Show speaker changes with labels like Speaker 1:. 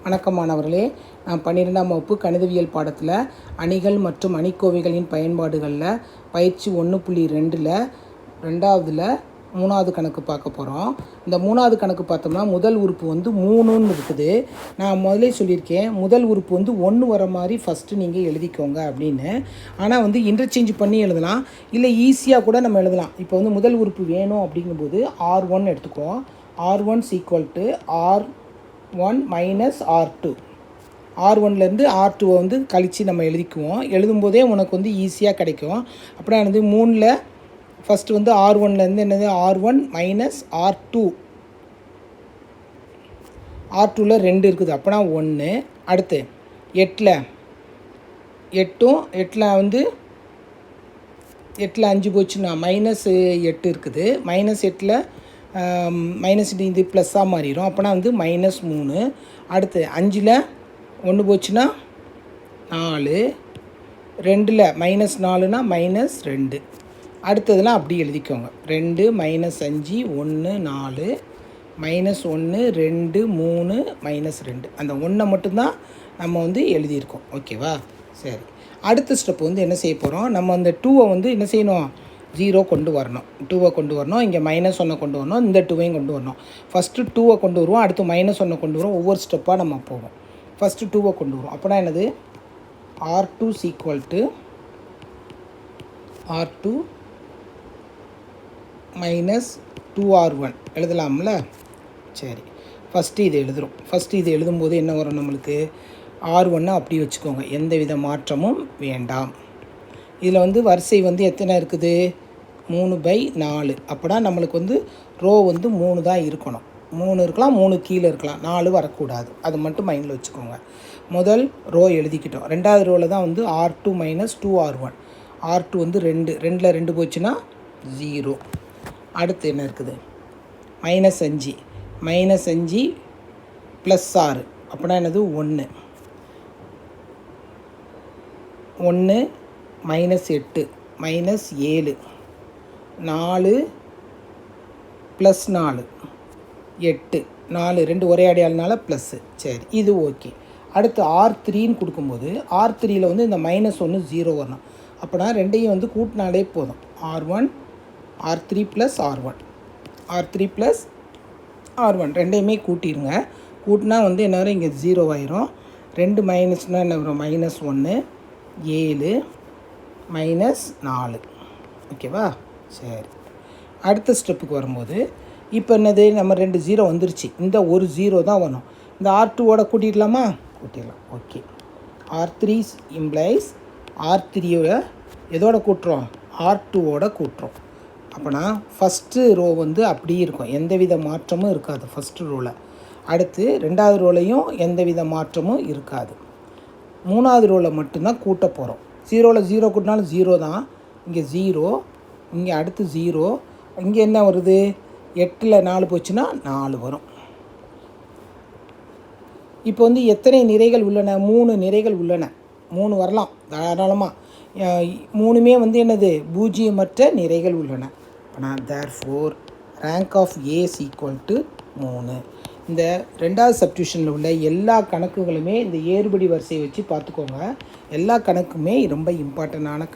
Speaker 1: வணக்கம் மாணவர்களே, நான் 12ஆம் வகுப்பு கணிதவியல் பாடத்தில் அணிகள் மற்றும் அணிக்கோவைகளின் பயன்பாடுகளில் பயிற்சி 1.2ல் 2வதுல 3வது கணக்கு பார்க்க போகிறோம். இந்த 3வது கணக்கு பார்த்தோம்னா முதல் உறுப்பு வந்து 3ன்னு இருக்குது. நான் முதலே சொல்லியிருக்கேன், முதல் உறுப்பு வந்து 1 வர மாதிரி ஃபஸ்ட்டு நீங்கள் எழுதிக்கோங்க அப்படின்னு. ஆனால் வந்து இன்டர்சேஞ்ச் பண்ணி எழுதலாம், இல்லை ஈஸியாக கூட நம்ம எழுதலாம். இப்போ வந்து முதல் உறுப்பு வேணும் அப்படிங்கும்போது R1 எடுத்துக்குவோம். R1 = R1 minus R2. R1லேருந்து R2 வந்து கழித்து நம்ம எழுதிக்குவோம். எழுதும்போதே உனக்கு வந்து ஈஸியாக கிடைக்கும். அப்புறம் வந்து 3ல் ஃபஸ்ட்டு வந்து R1லேருந்து என்னது R1 மைனஸ் R2. R2ல் 2 இருக்குது, அப்போனா 1. அடுத்து 8ல் 5 போச்சுன்னா -8 இருக்குது. -8ல் மைனஸ் இது ப்ளஸ்ஸாக மாறிடும், அப்போனா வந்து -3. அடுத்து 5ல் 1 போச்சுன்னா 4. 2ல் -4னா -2. அடுத்ததெல்லாம் அப்படி எழுதிக்கோங்க. 2 -5 1 4 -1 2 3 -2. அந்த 1 மட்டும்தான் நம்ம வந்து எழுதியிருக்கோம். ஓகேவா? சரி, அடுத்த ஸ்டெப் வந்து என்ன செய்ய போகிறோம், நம்ம அந்த 2வை வந்து என்ன செய்யணும், 0 கொண்டு வரணும். 2வை கொண்டு வரணும், இங்கே -1 கொண்டு வரணும், இந்த 2வையும் கொண்டு வரணும். ஃபஸ்ட்டு 2வை கொண்டு வருவோம், அடுத்து -1 கொண்டு வரும். ஒவ்வொரு ஸ்டெப்பாக நம்ம போவோம். ஃபஸ்ட்டு 2வை கொண்டு வரும். அப்போனா என்னது, R2 = R2 மைனஸ் 2R1 எழுதலாம்ல? சரி, ஃபஸ்ட்டு இது எழுதுகிறோம். ஃபஸ்ட்டு இது எழுதும்போது என்ன வரும், நம்மளுக்கு R1 அப்படி வச்சுக்கோங்க, எந்த வித மாற்றமும் வேண்டாம். இதில் வந்து வரிசை வந்து எத்தனை இருக்குது, 3/4. அப்போனா நம்மளுக்கு வந்து ரோ வந்து 3 தான் இருக்கணும். 3 இருக்கலாம், 3 கீழே இருக்கலாம், 4 வரக்கூடாது. அது மட்டும் மைண்டில் வச்சுக்கோங்க. முதல் ரோ எழுதிக்கிட்டோம். ரெண்டாவது ரோவில் தான் வந்து R2 மைனஸ் 2R1. R2 வந்து 2, 2ல் 2 போச்சுன்னா 0. அடுத்து என்ன இருக்குது, -5 -5 + 6, அப்படின்னா என்னது 1 -8 -7 4 + 4 8 4 2 ஒரே அடையாளனால ப்ளஸ்ஸு. சரி, இது ஓகே. அடுத்து R3ன்னு கொடுக்கும்போது R3யில் வந்து இந்த -1 0 வரணும். அப்போனா ரெண்டையும் வந்து கூட்டினாலே போதும். R3 + R1 R3 + R1 ரெண்டையுமே கூட்டிடுங்க. கூட்டினா வந்து என்ன வரும், இங்கே 0 ஆயிரும். 2 மைனஸ்னால் என்ன வரும், -1 7 -4. ஓகேவா? சரி, அடுத்த ஸ்டெப்புக்கு வரும்போது இப்போ என்னது, நம்ம 2 0 வந்துருச்சு, இந்த ஒரு 0 தான் வரும். இந்த R2வோட கூட்டிடலாமா? கூட்டிடலாம். ஓகே, R3 = R3யோட எதோட கூட்டுறோம், R2வோட கூட்டுறோம். அப்போனா ஃபஸ்ட்டு ரோ வந்து அப்படியே இருக்கும், எந்தவித மாற்றமும் இருக்காது ஃபஸ்ட்டு ரோவில். அடுத்து ரெண்டாவது ரோலையும் எந்தவித மாற்றமும் இருக்காது. மூணாவது ரோவில் மட்டும்தான் கூட்ட போகிறோம். 0ல் 0 கூட்டினாலும் 0 தான். இங்கே 0, இங்கே அடுத்து 0, இங்கே என்ன வருது, 8ல் 4 போச்சுன்னா 4 வரும். இப்போ வந்து எத்தனை நிறைகள் உள்ளன, 3 நிறைகள் உள்ளன. 3 வரலாம் தாராளமாக. 3மே வந்து என்னது, பூஜ்ஜியமற்ற நிறைகள் உள்ளன. ஆனால் therefore rank of A = 3. இந்த 2வது சப்ஸ்டிடியூஷனில் உள்ள எல்லா கணக்குகளுமே இந்த ஏறுபடி வரிசையை வச்சு பார்த்துக்கோங்க. எல்லா கணக்குமே ரொம்ப இம்பார்ட்டண்டான